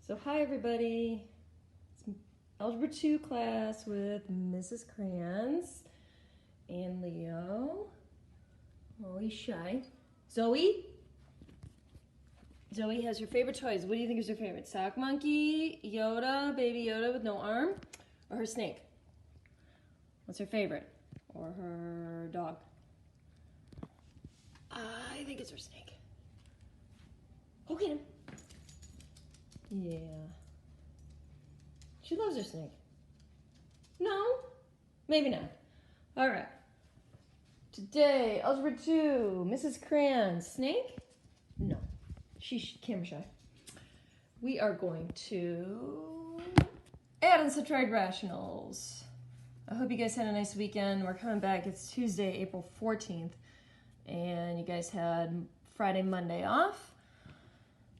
So hi everybody, it's Algebra 2 class with Mrs. Kranz and Leo. Oh, he's shy. Zoe has her favorite toys. What do you think is her favorite? Sock monkey, Yoda, baby Yoda with no arm, or her snake? What's her favorite? Or her dog? I think it's her snake. Go get him. Yeah. She loves her snake. No? Maybe not. All right. Today, Algebra 2, Mrs. Kranz. Snake? No. She's camera shy. We are going to add and subtract rationals. I hope you guys had a nice weekend. We're coming back. It's Tuesday, April 14th. And you guys had Friday, Monday off.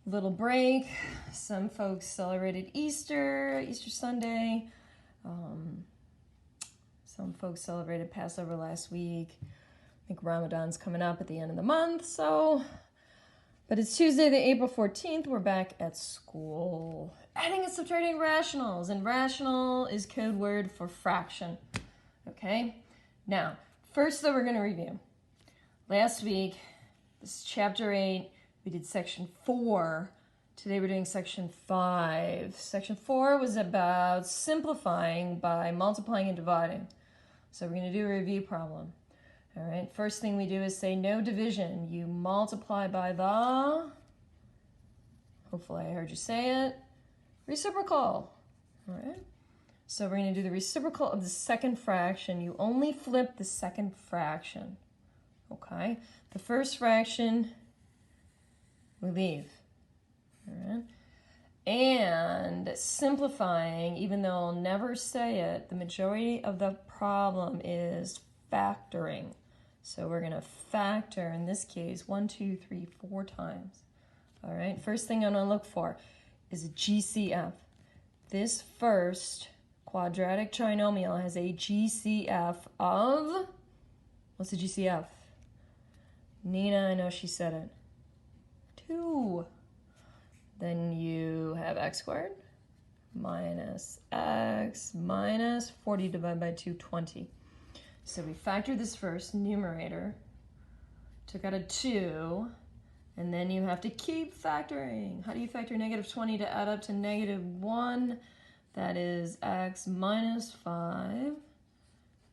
Little break. Some folks celebrated Easter Sunday. Some folks celebrated Passover last week. I think Ramadan's coming up at the end of the month, but it's Tuesday, the April 14th. We're back at school. Adding and subtracting rationals, and rational is code word for fraction. Okay? Now, first though, we're going to review. Last week, this is chapter 8. We did section 4. Today we're doing section 5. Section 4 was about simplifying by multiplying and dividing. So we're going to do a review problem. All right, first thing we do is say no division. You multiply by the, hopefully I heard you say it, reciprocal. All right, so we're going to do the reciprocal of the second fraction. You only flip the second fraction. Okay, the first fraction we leave. All right. And simplifying, even though I'll never say it, the majority of the problem is factoring. So we're going to factor, in this case, 1, 2, 3, 4 times. All right, first thing I'm going to look for is a GCF. This first quadratic trinomial has a GCF of, what's the GCF? Nina, I know she said it. 2. Then you have x squared minus x minus 40 divided by 2, 20. So we factored this first numerator, took out a 2, and then you have to keep factoring. How do you factor negative 20 to add up to negative 1? That is x minus 5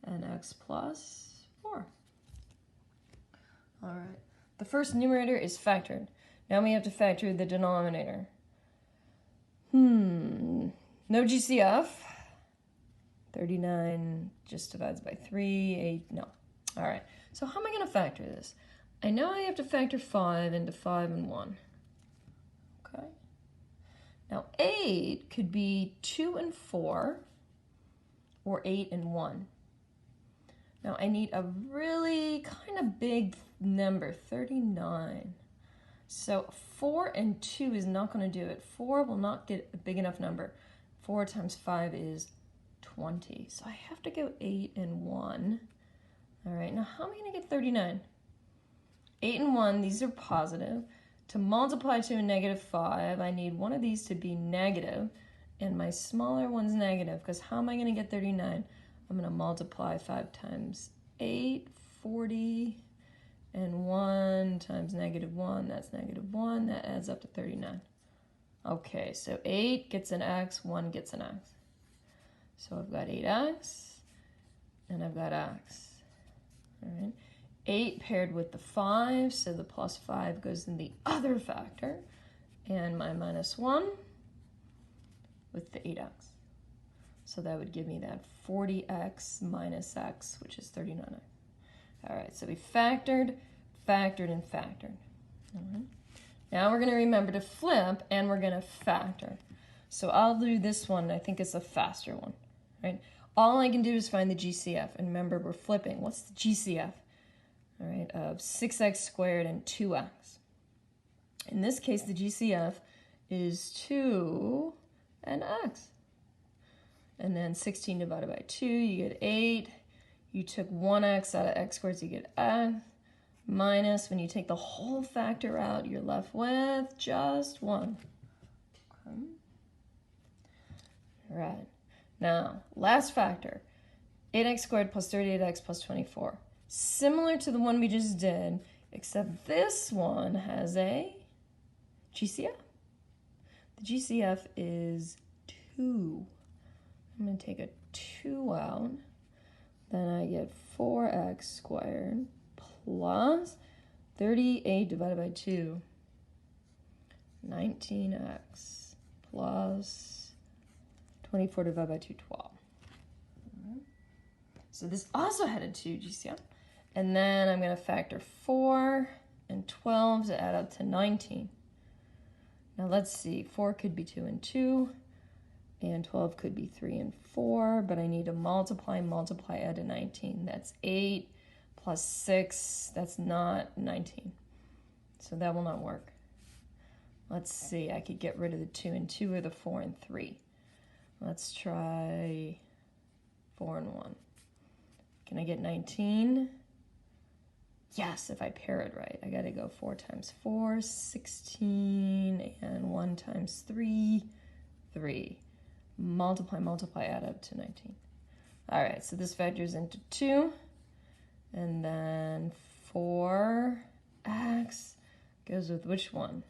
and x plus 4. All right. The first numerator is factored. Now we have to factor the denominator. No GCF. 39 just divides by 3. 8, no. All right. So how am I going to factor this? I know I have to factor 5 into 5 and 1. Okay. Now 8 could be 2 and 4 or 8 and 1. Now I need a really kind of big number, 39. So 4 and 2 is not going to do it. 4 will not get a big enough number. 4 times 5 is 20. So I have to go 8 and 1. All right, now how am I going to get 39? 8 and 1, these are positive. To multiply to a negative 5, I need one of these to be negative, and my smaller one's negative, because how am I going to get 39? I'm going to multiply 5 times 8, 40, and 1 times negative 1, that's negative 1, that adds up to 39. Okay, so 8 gets an x, 1 gets an x. So I've got 8x, and I've got x. All right, 8 paired with the 5, so the plus 5 goes in the other factor, and my minus 1 with the 8x. So that would give me that 40x minus x, which is 39x. All right, so we factored, and factored. All right. Now we're going to remember to flip, and we're going to factor. So I'll do this one. I think it's a faster one. Right? All I can do is find the GCF. And remember, we're flipping. What's the GCF? All right, of 6x squared and 2x. In this case, the GCF is 2 and x. And then 16 divided by 2, you get 8. You took 1x out of x squared, so you get x. Minus, when you take the whole factor out, you're left with just 1. Okay. All right. Now, last factor, 8x squared plus 38x plus 24. Similar to the one we just did, except this one has a GCF. The GCF is 2. I'm going to take a 2 out. Then I get 4x squared plus 38 divided by 2. 19x plus 24 divided by 2, 12. So this also had a 2 GCF. And then I'm going to factor 4 and 12 to add up to 19. Now let's see, 4 could be 2 and 2, and 12 could be 3 and 4, but I need to multiply, add to 19. That's 8 plus 6, that's not 19. So that will not work. Let's see, I could get rid of the 2 and 2 or the 4 and 3. Let's try 4 and 1. Can I get 19? Yes, if I pair it right. I gotta go 4 times 4, 16, and 1 times 3, 3. Multiply, add up to 19. All right, so this factors into 2, and then 4x goes with which one?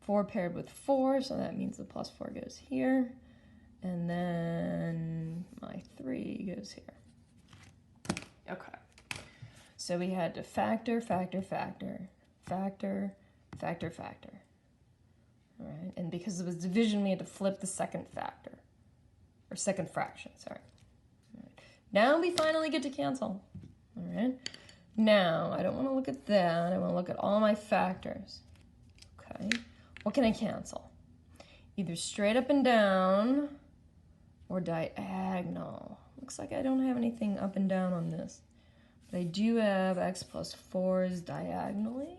4 paired with 4, so that means the plus 4 goes here, and then my 3 goes here. Okay. So we had to factor. All right, and because it was division, we had to flip the second factor, or second fraction, sorry. All right. Now we finally get to cancel. All right. Now, I don't want to look at that. I want to look at all my factors. Okay. What can I cancel? Either straight up and down or diagonal. Looks like I don't have anything up and down on this. But I do have x plus 4s diagonally.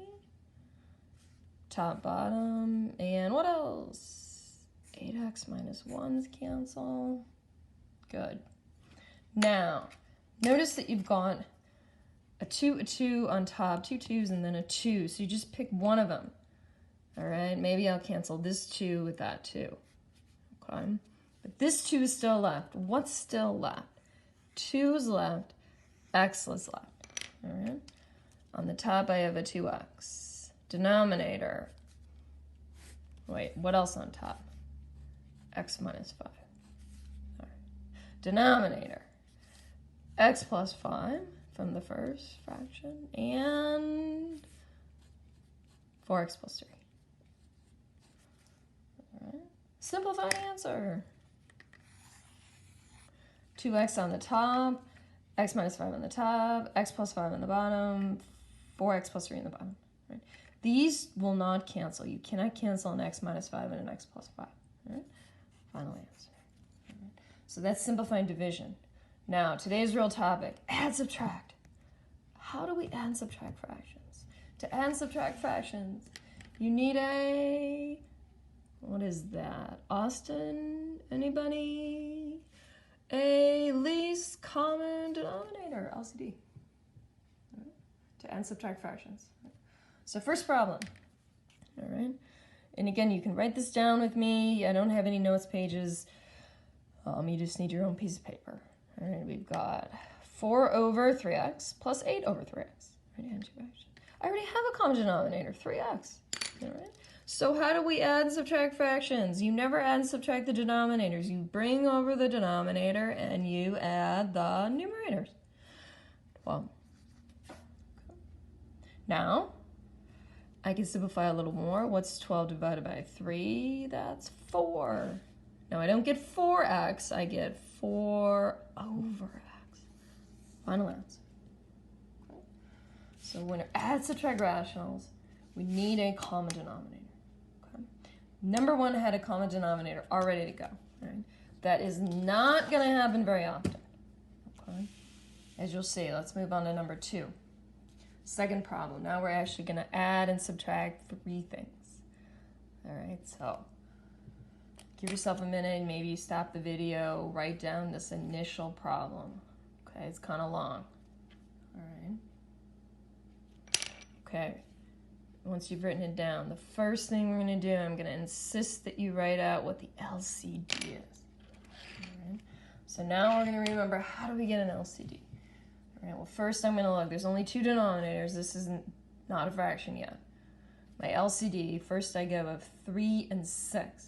Top, bottom, and what else? 8x minus 1s cancel. Good. Now, notice that you've got a 2 on top, 2 2s, and then a 2. So you just pick one of them. All right, maybe I'll cancel this 2 with that 2. Okay, but this 2 is still left. What's still left? 2 is left, x is left. All right, on the top I have a 2x. Denominator, wait, what else on top? X minus 5. All right. Denominator, x plus 5 from the first fraction, and 4x plus 3. All right. Simplified answer. 2x on the top, x minus 5 on the top, x plus 5 on the bottom, 4x plus 3 on the bottom. Right? These will not cancel. You cannot cancel an x minus 5 and an x plus 5. Right? Final answer. Right? So that's simplifying division. Now, today's real topic, add, subtract. How do we add and subtract fractions? To add and subtract fractions, you need a, what is that? Austin? Anybody? A least common denominator, LCD. Right? To add and subtract fractions. So first problem, all right? And again, you can write this down with me. I don't have any notes pages. You just need your own piece of paper. All right, we've got 4 over 3x plus 8 over 3x. I already have a common denominator, 3x. All right? So how do we add and subtract fractions? You never add and subtract the denominators. You bring over the denominator and you add the numerators. 12. Now, I can simplify a little more. What's 12 divided by 3? That's 4. Now I don't get 4x, I get 4 over x. Final answer. Okay. So when we add, subtract rationals, we need a common denominator. Okay. Number 1 had a common denominator all ready to go. Right? That is not going to happen very often. Okay. As you'll see, let's move on to number 2. Second problem. Now we're actually going to add and subtract 3 things. All right, so give yourself a minute, maybe you stop the video, write down this initial problem. Okay, it's kind of long. All right. Okay, once you've written it down, the first thing we're going to do, I'm going to insist that you write out what the LCD is. So now we're going to remember, how do we get an LCD? All right, well, first I'm going to look. There's only two denominators. This isn't not a fraction yet. My LCD, first I go of 3 and 6.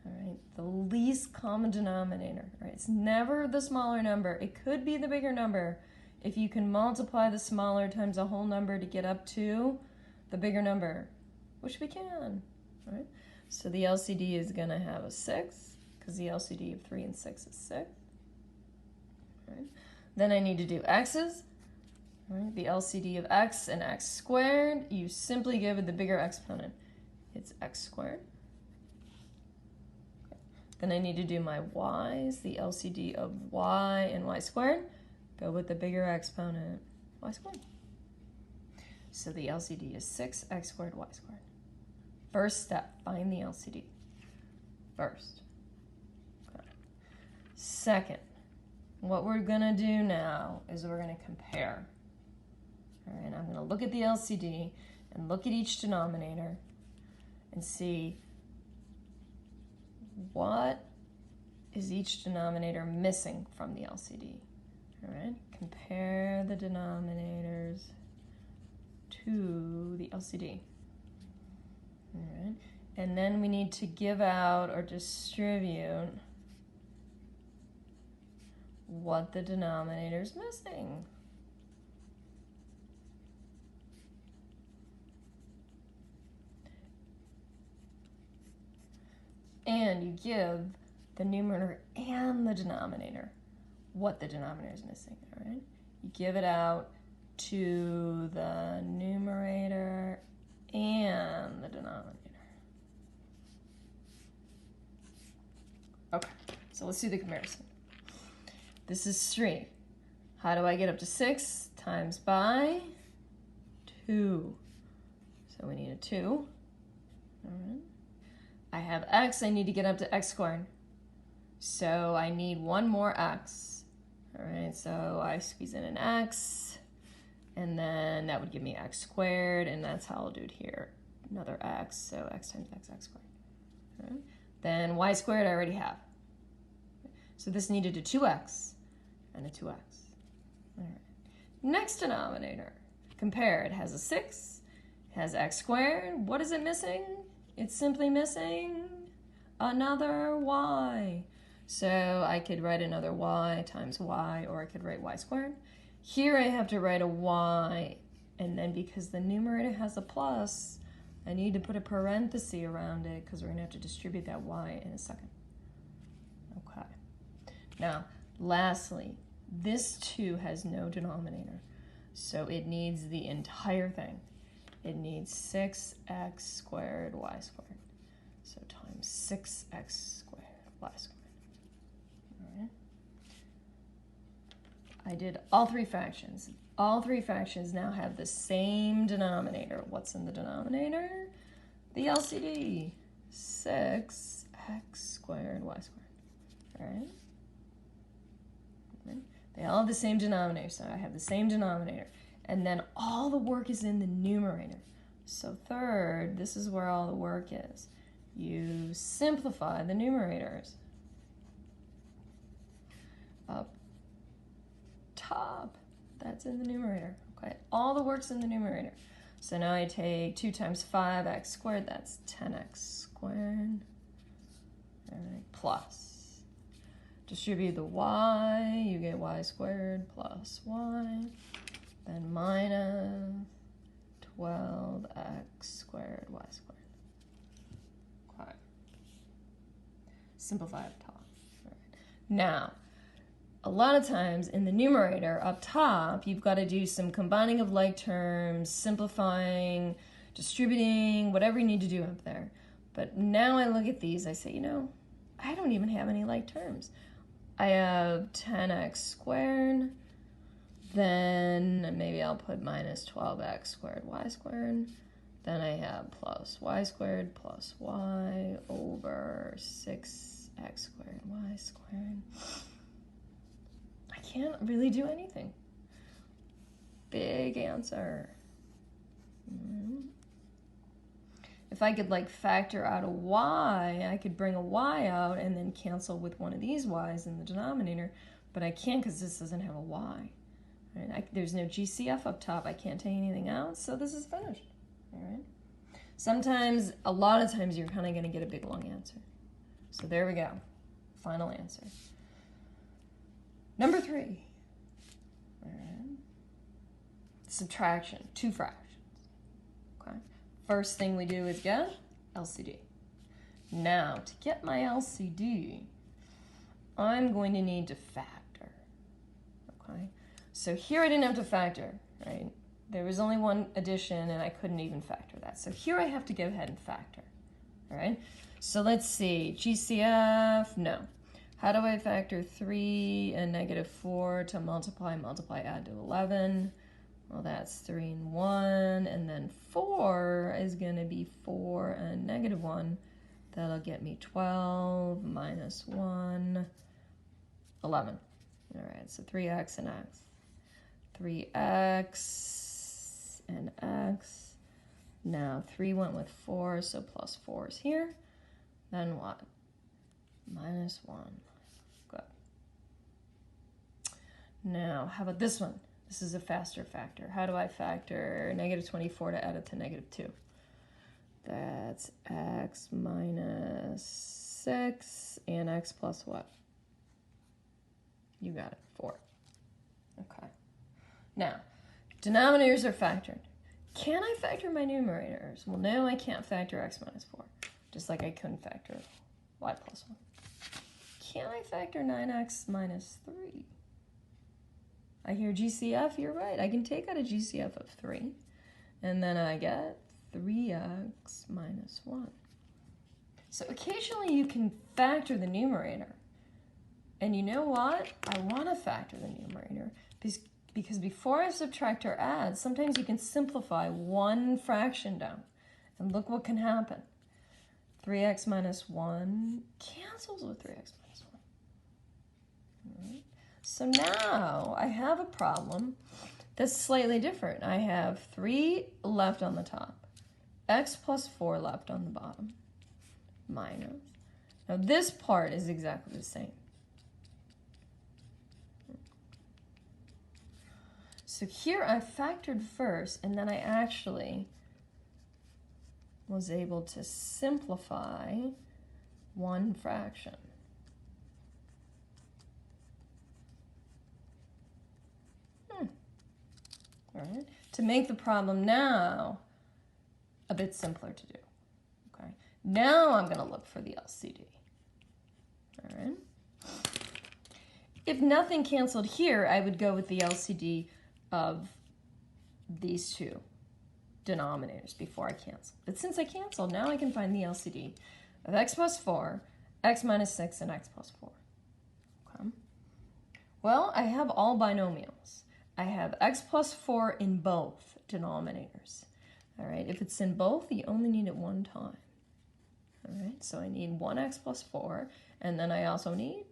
All right, the least common denominator. All right, it's never the smaller number. It could be the bigger number if you can multiply the smaller times a whole number to get up to the bigger number, which we can. All right, so the LCD is going to have a 6 because the LCD of 3 and 6 is 6. All right, then I need to do x's. All right, the LCD of x and x squared, you simply give it the bigger exponent. It's x squared. Okay. Then I need to do my y's, the LCD of y and y squared. Go with the bigger exponent, y squared. So the LCD is 6x squared y squared. First step, find the LCD. First. Okay. Second, what we're going to do now is we're going to compare. All right, I'm going to look at the LCD and look at each denominator and see what is each denominator missing from the LCD. All right, compare the denominators to the LCD. All right, and then we need to give out or distribute what the denominator is missing. And you give the numerator and the denominator what the denominator is missing, all right? You give it out to the numerator and the denominator. Okay, so let's do the comparison. This is 3. How do I get up to 6? Times by 2. So we need a 2. All right. I have x, I need to get up to x squared. So I need one more x. All right, so I squeeze in an x, and then that would give me x squared, and that's how I'll do it here. Another x, so x times x, x squared. All right. Then y squared I already have. So this needed a 2x and a 2x. All right. Next denominator, compare. It has a 6, it has x squared. What is it missing? It's simply missing another y. So I could write another y times y, or I could write y squared. Here I have to write a y, and then because the numerator has a plus, I need to put a parenthesis around it because we're going to have to distribute that y in a second. Okay. Now, lastly, this 2 has no denominator, so it needs the entire thing. It needs 6x squared y squared. So times 6x squared y squared. All right. I did all 3 fractions. All 3 fractions now have the same denominator. What's in the denominator? The LCD. 6x squared y squared. All right. They all have the same denominator, so I have the same denominator. And then all the work is in the numerator. So third, this is where all the work is. You simplify the numerators. Up top, that's in the numerator. Okay, all the work's in the numerator. So now I take 2 times 5x squared, that's 10x squared. All right, plus. Distribute the y, you get y squared plus y. Then minus 12x squared y squared. Okay. Simplify up top. All right. Now, a lot of times in the numerator up top, you've got to do some combining of like terms, simplifying, distributing, whatever you need to do up there. But now I look at these, I say, you know, I don't even have any like terms. I have 10x squared. Then maybe I'll put minus 12x squared y squared. Then I have plus y squared plus y over 6x squared y squared. I can't really do anything. Big answer. If I could like factor out a y, I could bring a y out and then cancel with one of these y's in the denominator, but I can't because this doesn't have a y. Right? There's no GCF up top. I can't take anything out, so this is finished. All right. Sometimes, a lot of times, you're kind of going to get a big long answer. So there we go. Final answer. Number 3. All right. Subtraction, 2 fractions. Okay. First thing we do is get LCD. Now, to get my LCD, I'm going to need to factor. Okay. So here I didn't have to factor, right? There was only one addition and I couldn't even factor that. So here I have to go ahead and factor, all right? So let's see, GCF, no. How do I factor 3 and negative 4 to multiply, add to 11? Well, that's 3 and 1, and then 4 is gonna be 4 and negative 1. That'll get me 12 minus 1, 11. All right, so 3x and x. 3x and x. Now 3 went with 4, so plus 4 is here. Then what? Minus 1. Good. Now, how about this one? This is a faster factor. How do I factor negative 24 to add it to negative 2? That's x minus 6 and x plus what? You got it, 4. Okay. Now, denominators are factored. Can I factor my numerators? Well, no, I can't factor x minus 4, just like I couldn't factor y plus 1. Can I factor 9x minus 3? I hear GCF, you're right. I can take out a GCF of 3, and then I get 3x minus 1. So occasionally you can factor the numerator. And you know what? I want to factor the numerator because before I subtract or add, sometimes you can simplify one fraction down. And look what can happen. 3x minus 1 cancels with 3x minus 1. All right. So now I have a problem that's slightly different. I have 3 left on the top, x plus 4 left on the bottom, minus. Now this part is exactly the same. So here I factored first, and then I actually was able to simplify one fraction. All right, to make the problem now a bit simpler to do. Okay, now I'm going to look for the LCD. All right. If nothing canceled here, I would go with the LCD of these two denominators before I cancel. But since I canceled, now I can find the LCD of x plus 4, x minus 6, and x plus 4. Okay. Well, I have all binomials. I have x plus 4 in both denominators. All right, if it's in both, you only need it one time. All right, so I need 1x plus 4, and then I also need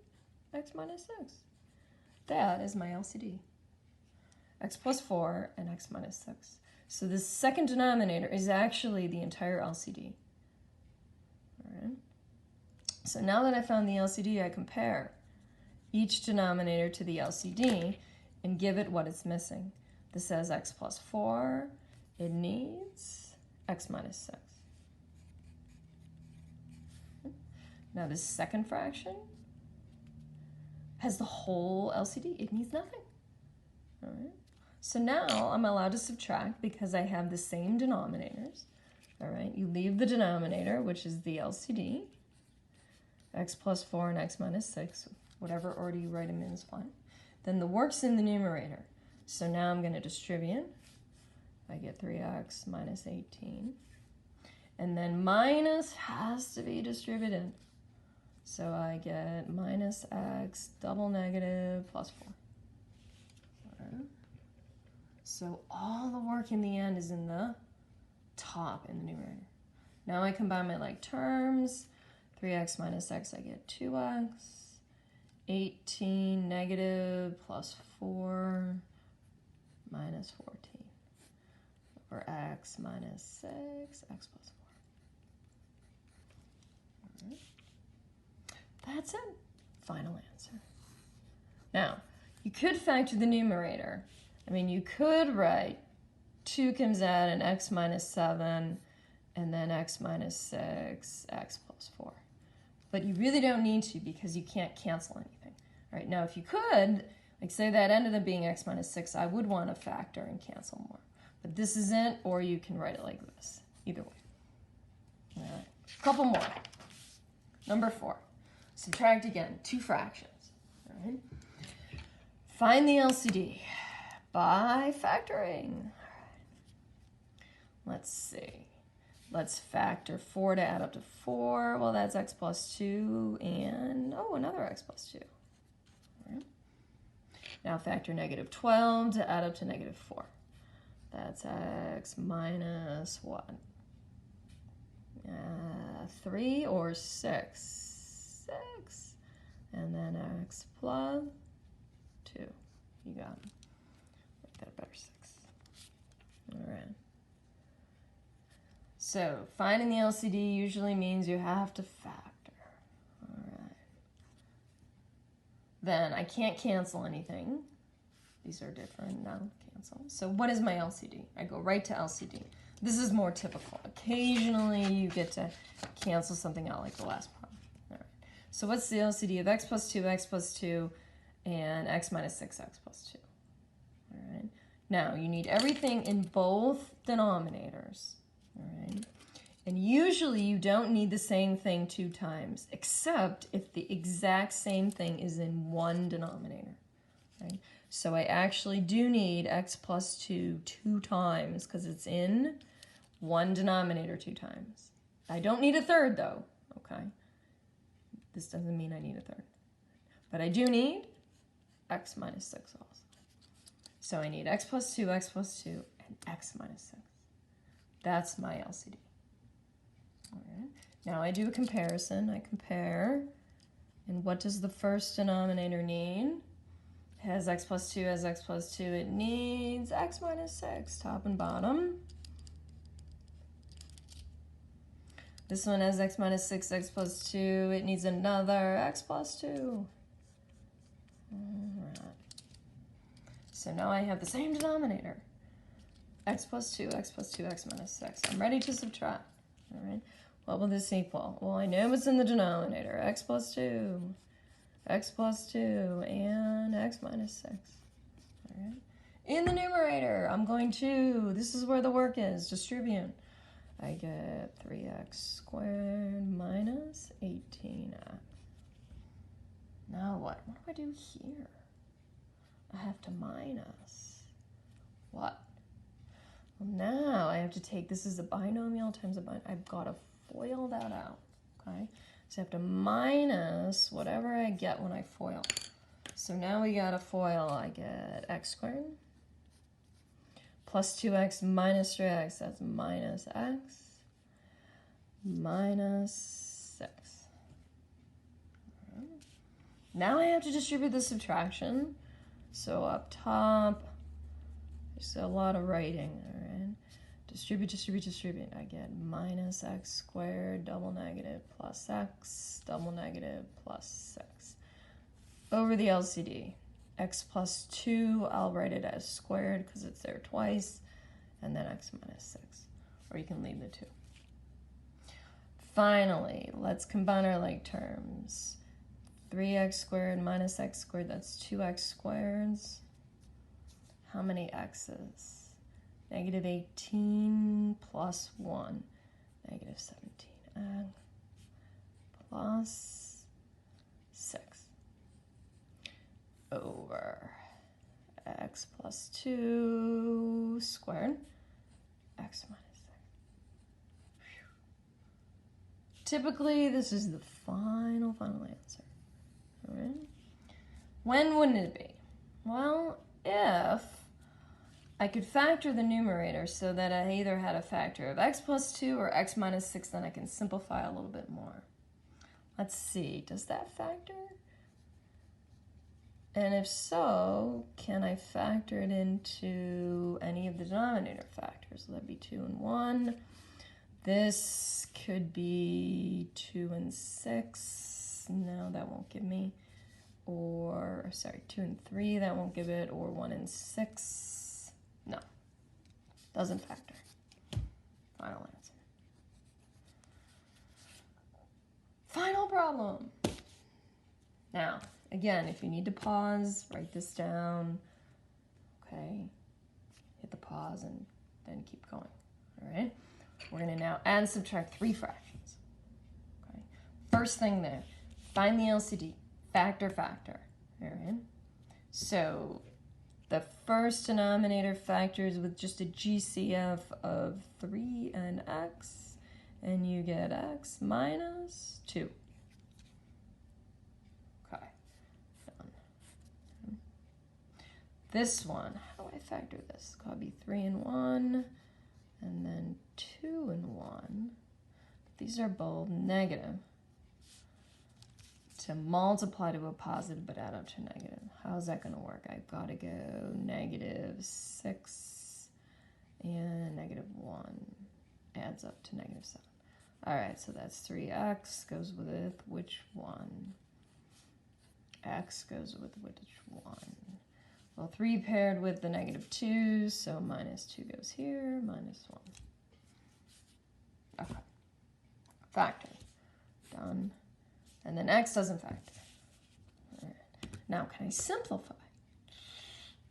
x minus 6. That is my LCD. X plus 4 and x minus 6. So this second denominator is actually the entire LCD. All right. So now that I found the LCD, I compare each denominator to the LCD and give it what it's missing. This has x plus 4. It needs x minus 6. Now this second fraction has the whole LCD. It needs nothing. All right. So now I'm allowed to subtract because I have the same denominators. All right. You leave the denominator, which is the LCD. X plus 4 and x minus 6. Whatever order you write them in is fine. Then the work's in the numerator. So now I'm going to distribute. I get 3x minus 18. And then minus has to be distributed. So I get minus x double negative plus 4. All right. So all the work in the end is in the top in the numerator. Now I combine my like terms. 3x minus x, I get 2x. 18 negative plus 4 minus 14. Over x minus 6, x plus that's it. Final answer. Now, you could factor the numerator. I mean, you could write 2 comes out and x minus 7, and then x minus 6, x plus 4. But you really don't need to because you can't cancel anything. All right, now if you could, like say that ended up being x minus 6, I would want to factor and cancel more. But this isn't, or you can write it like this. Either way. All right, a couple more. Number 4. Subtract again, 2 fractions. All right. Find the LCD by factoring. Let's see. Let's factor 4 to add up to 4. Well, that's x plus 2 and, oh, another x plus 2. All right. Now factor negative 12 to add up to negative 4. That's x minus what? 3 or 6? 6. And then x plus 2. You got it. Make that better, 6. All right. So finding the LCD usually means you have to factor. All right. Then I can't cancel anything. These are different. No, cancel. So what is my LCD? I go right to LCD. This is more typical. Occasionally you get to cancel something out like the last problem. All right. So what's the LCD of x plus 2, and x minus 6, x plus 2? All right. Now you need everything in both denominators. All right. And usually you don't need the same thing 2 times, except if the exact same thing is in one denominator. Right? So I actually do need x plus 2 2 times because it's in one denominator 2 times. I don't need a third though, okay? This doesn't mean I need a third. But I do need x minus 6 also. So I need x plus 2, and x minus 6. That's my LCD. All right. Now I do a comparison. I compare, and what does the first denominator need? It has x plus 2, has x plus 2. It needs x minus 6, top and bottom. This one has x minus 6, x plus 2. It needs another x plus 2. All right. So now I have the same denominator. X plus 2, x minus 6. I'm ready to subtract. All right. What will this equal? Well, I know what's in the denominator. X plus 2, and x minus 6. All right. In the numerator, I'm going to, this is where the work is, distribute. I get 3x squared minus 18x. Now what? What do I do here? I have to minus. What? Well, now I have to take, this is a binomial times a binomial. I've got to FOIL that out, okay? So I have to minus whatever I get when I FOIL. So now we got to FOIL. I get x squared plus 2x minus 3x. That's minus x minus 6. Right. Now I have to distribute the subtraction. So up top, there's a lot of writing, all right? Distribute. I get minus x squared, double negative, plus x, double negative, plus 6. Over the LCD, x plus 2, I'll write it as squared because it's there twice, and then x minus 6. Or you can leave the 2. Finally, let's combine our like terms. 3x squared minus x squared, that's 2x squareds. How many x's? Negative 18 plus 1, negative 17x plus 6 over x plus 2 squared, x minus 6. Whew. Typically, this is the final answer. All right? When wouldn't it be? Well, if I could factor the numerator so that I either had a factor of x plus 2 or x minus 6, then I can simplify a little bit more. Let's see, does that factor? And if so, can I factor it into any of the denominator factors? So that'd be 2 and 1. This could be 2 and 6. no, that won't give me. Or, sorry, 2 and 3, that won't give it. Or 1 and 6, no. Doesn't factor. Final answer. Final problem. Now, again, if you need to pause, write this down. Okay. Hit the pause and then keep going. All right. We're going to now add and subtract 3 fractions. Okay. First thing there, find the LCD. Factor, factor. All right. So the first denominator factors with just a GCF of 3 and x, and you get x minus 2. Okay. Done. This one, how do I factor this? It's got to be 3 and 1, and then 2 and 1. These are both negative. To multiply to a positive but add up to negative. How's that going to work? I've got to go -6 and -1 adds up to -7. All right, so that's 3x goes with which one? X goes with which one? Well, 3 paired with the -2, so -2 goes here, -1. Okay. Factor. Done. And then x doesn't factor. All right. Now, can I simplify?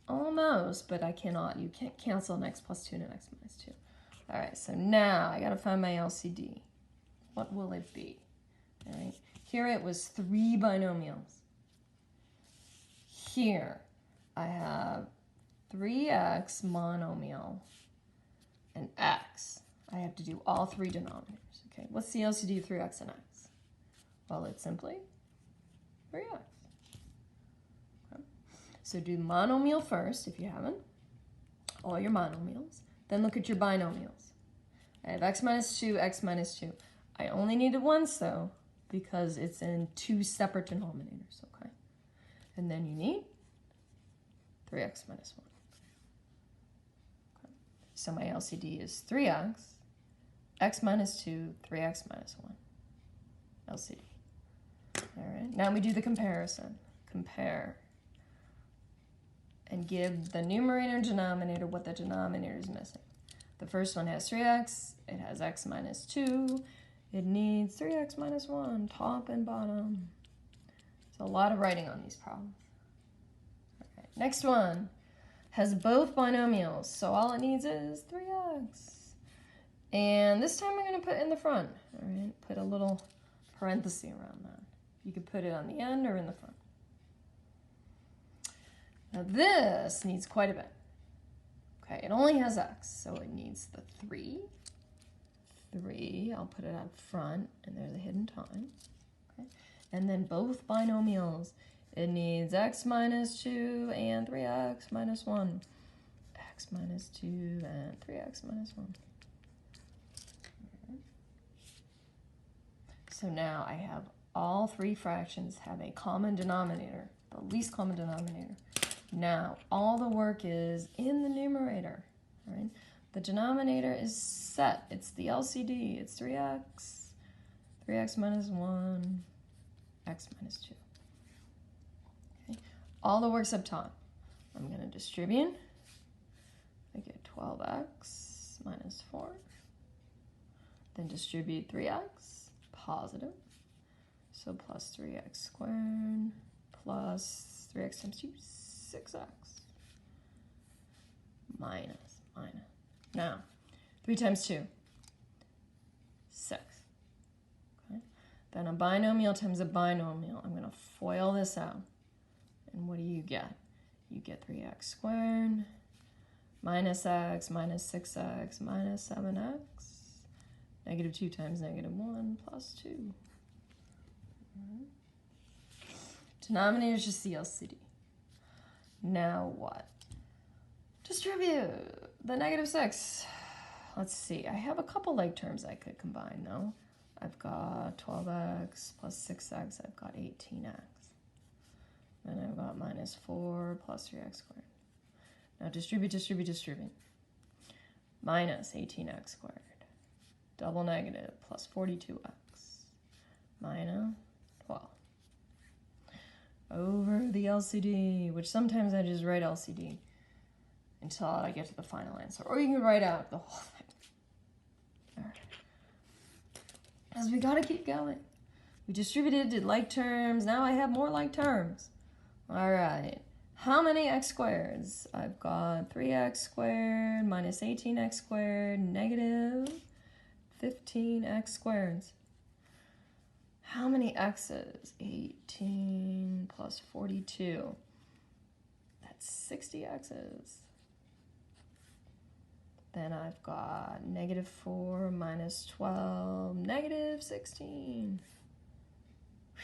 Almost, but I cannot. You can't cancel an x plus 2 and an x minus 2. All right, so now I got to find my LCD. What will it be? All right. Here it was 3 binomials. Here I have 3x monomial and x. I have to do all 3 denominators. Okay, what's the LCD of 3x and x? Well, it's simply 3x. Okay. So do monomial first, if you haven't, all your monomials. Then look at your binomials. I have x minus 2, x minus 2. I only needed once, though, because it's in 2 separate denominators, okay? And then you need 3x minus 1. Okay. So my LCD is 3x, x minus 2, 3x minus 1. LCD. All right, now we do the comparison. Compare. And give the numerator and denominator what the denominator is missing. The first one has 3x. It has x minus 2. It needs 3x minus 1, top and bottom. It's a lot of writing on these problems. All right, next one has both binomials, so all it needs is 3x. And this time I'm going to put in the front. All right, put a little parenthesis around that. You could put it on the end or in the front. Now this needs quite a bit. Okay, it only has x, so it needs the 3. 3, I'll put it up front, and there's a hidden time. Okay. And then both binomials, it needs x minus 2 and 3x minus 1. X minus 2 and 3x minus 1. So now I have all 3 fractions have a common denominator, the least common denominator. Now, all the work is in the numerator, all right? The denominator is set. It's the LCD. It's 3x, 3x minus 1, x minus 2. Okay. All the work's up top. I'm going to distribute. I get 12x minus 4. Then distribute 3x, positive. So plus 3x squared plus 3x times 2, 6x. Minus. Now, 3 times 2, 6. Okay. Then a binomial times a binomial. I'm going to FOIL this out. And what do you get? You get 3x squared minus x minus 6x minus 7x. Negative 2 times negative 1 plus 2. Denominator is just the LCD. Now what? Distribute the negative 6. Let's see. I have a couple like terms I could combine, though. I've got 12x plus 6x. I've got 18x. Then I've got minus 4 plus 3x squared. Now distribute. Minus 18x squared. Double negative plus 42x. Minus 12. over the LCD, which sometimes I just write LCD until I get to the final answer. Or you can write out the whole thing. All right. Because we got to keep going. We distributed, did like terms. Now I have more like terms. All right. How many x squareds? I've got 3x squared minus 18x squared negative 15x squareds. How many x's? 18 plus 42. That's 60 x's. Then I've got negative 4 minus 12, negative 16. Whew.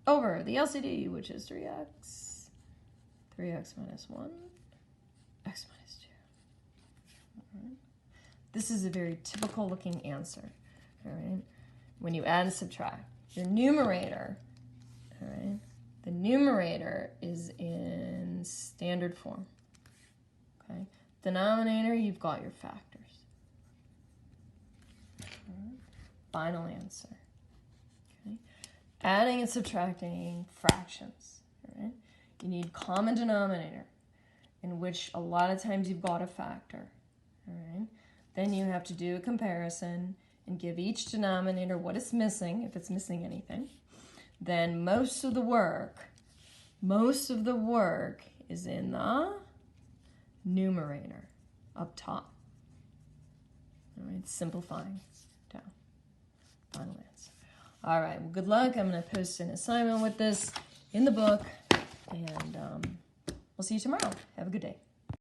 Over the LCD, which is 3x. 3x minus 1, x minus 2. All right. This is a very typical looking answer. All right. When you add and subtract, your numerator, all right, the numerator is in standard form. Okay. Denominator, you've got your factors. Right. Final answer. Okay. Adding and subtracting fractions. All right. You need common denominator, in which a lot of times you've got a factor. All right. Then you have to do a comparison and give each denominator what it's missing, if it's missing anything. Then most of the work is in the numerator up top. All right, simplifying down. Final answer. All right, well, good luck. I'm going to post an assignment with this in the book, and we'll see you tomorrow. Have a good day.